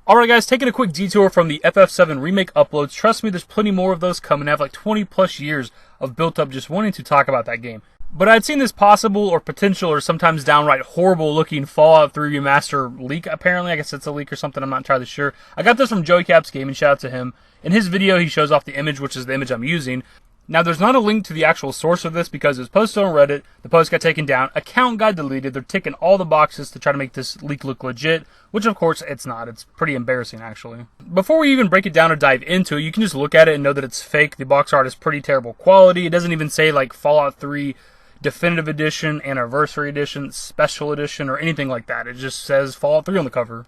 Alright guys, taking a quick detour from the FF7 remake uploads. Trust me, there's plenty more of those coming. I have like 20 plus years of built up just wanting to talk about that game. But I'd seen this possible or potential or sometimes downright horrible looking Fallout 3 Remaster leak, apparently. I guess it's a leak or something, I'm not entirely sure. I got this from Joey Caps Gaming, shout out to him. In his video, he shows off the image, which is the image I'm using. Now, there's not a link to the actual source of this because it was posted on Reddit, the post got taken down, account got deleted, they're ticking all the boxes to try to make this leak look legit, which of course it's not. It's pretty embarrassing, actually. Before we even break it down or dive into it, you can just look at it and know that it's fake. The box art is pretty terrible quality. It doesn't even say like Fallout 3 Definitive Edition, Anniversary Edition, Special Edition, or anything like that. It just says Fallout 3 on the cover.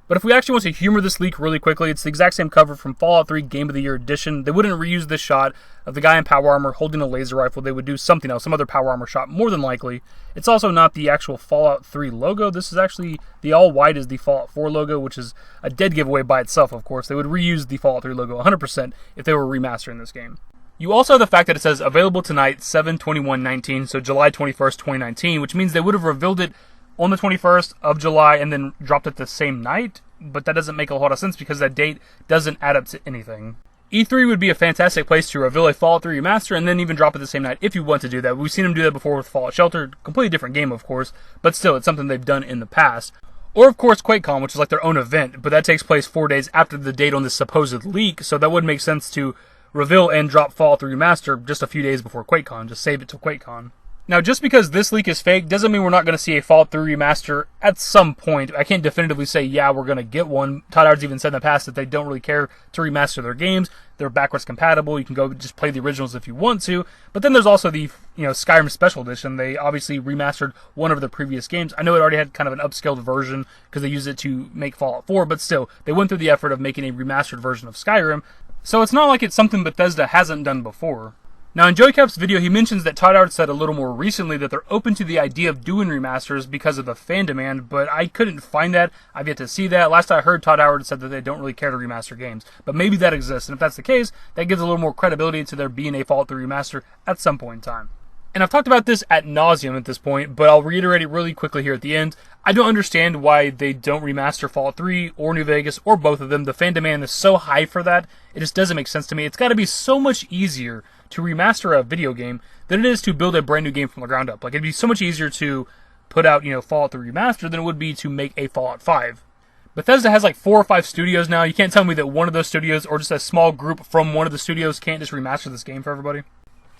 But if we actually want to humor this leak really quickly, it's the exact same cover from Fallout 3 Game of the Year Edition. They wouldn't reuse this shot of the guy in power armor holding a laser rifle. They would do something else, some other power armor shot, more than likely. It's also not the actual Fallout 3 logo. This is actually, the all white is the Fallout 4 logo, which is a dead giveaway by itself, of course. They would reuse the Fallout 3 logo 100% if they were remastering this game. You also have the fact that it says available tonight, 7/21/19, so July 21st, 2019, which means they would have revealed it on the 21st of July and then dropped it the same night, but that doesn't make a lot of sense because that date doesn't add up to anything. E3 would be a fantastic place to reveal a Fallout 3 Remaster and then even drop it the same night if you want to do that. We've seen them do that before with Fallout Shelter, completely different game of course, but still it's something they've done in the past. Or of course QuakeCon, which is like their own event, but that takes place 4 days after the date on this supposed leak, so that would make sense to reveal and drop Fallout 3 Remaster just a few days before QuakeCon, just save it till QuakeCon. Now, just because this leak is fake doesn't mean we're not going to see a Fallout 3 Remaster at some point. I can't definitively say, yeah, we're going to get one. Todd Howard's even said in the past that they don't really care to remaster their games. They're backwards compatible. You can go just play the originals if you want to. But then there's also the Skyrim Special Edition. They obviously remastered one of the previous games. I know it already had kind of an upscaled version because they used it to make Fallout 4, but still, they went through the effort of making a remastered version of Skyrim. So it's not like it's something Bethesda hasn't done before. Now, in Joey Cap's video, he mentions that Todd Howard said a little more recently that they're open to the idea of doing remasters because of the fan demand, but I couldn't find that. I've yet to see that. Last I heard, Todd Howard said that they don't really care to remaster games, but maybe that exists, and if that's the case, that gives a little more credibility to there being a Fallout 3 remaster at some point in time. And I've talked about this ad nauseum at this point, but I'll reiterate it really quickly here at the end. I don't understand why they don't remaster Fallout 3 or New Vegas or both of them. The fan demand is so high for that, it just doesn't make sense to me. It's got to be so much easier to remaster a video game than it is to build a brand new game from the ground up. Like, it'd be so much easier to put out, Fallout 3 Remaster than it would be to make a Fallout 5. Bethesda has like 4 or 5 studios now. You can't tell me that one of those studios or just a small group from one of the studios can't just remaster this game for everybody.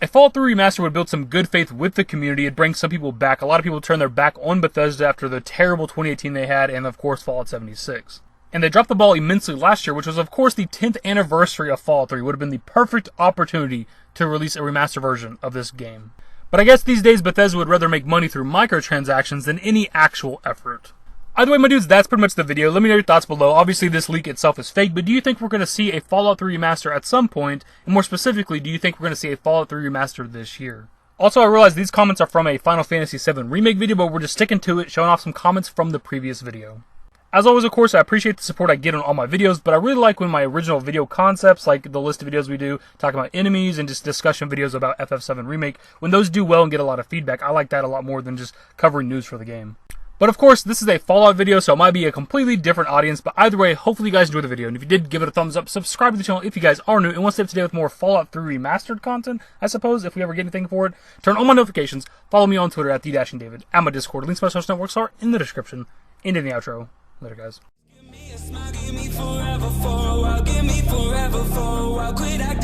A Fallout 3 Remaster would build some good faith with the community. It'd bring some people back. A lot of people turned their back on Bethesda after the terrible 2018 they had and, of course, Fallout 76. And they dropped the ball immensely last year, which was, of course, the 10th anniversary of Fallout 3. It would have been the perfect opportunity to release a remaster version of this game. But I guess these days Bethesda would rather make money through microtransactions than any actual effort. Either way, my dudes, that's pretty much the video. Let me know your thoughts below. Obviously, this leak itself is fake, but do you think we're going to see a Fallout 3 Remaster at some point? And more specifically, do you think we're going to see a Fallout 3 Remaster this year? Also, I realize these comments are from a Final Fantasy VII Remake video, but we're just sticking to it, showing off some comments from the previous video. As always, of course, I appreciate the support I get on all my videos, but I really like when my original video concepts, like the list of videos we do, talking about enemies and just discussion videos about FF7 Remake, when those do well and get a lot of feedback. I like that a lot more than just covering news for the game. But of course, this is a Fallout video, so it might be a completely different audience, but either way, hopefully you guys enjoyed the video, and if you did, give it a thumbs up, subscribe to the channel if you guys are new, and want to stay up to date with more Fallout 3 Remastered content, I suppose, if we ever get anything for it. Turn on my notifications, follow me on Twitter at @TheDashingDavid, and my Discord, links to my social networks are in the description, and in the outro. Later, guys. Give me forever for a while, give me forever for a while, quit acting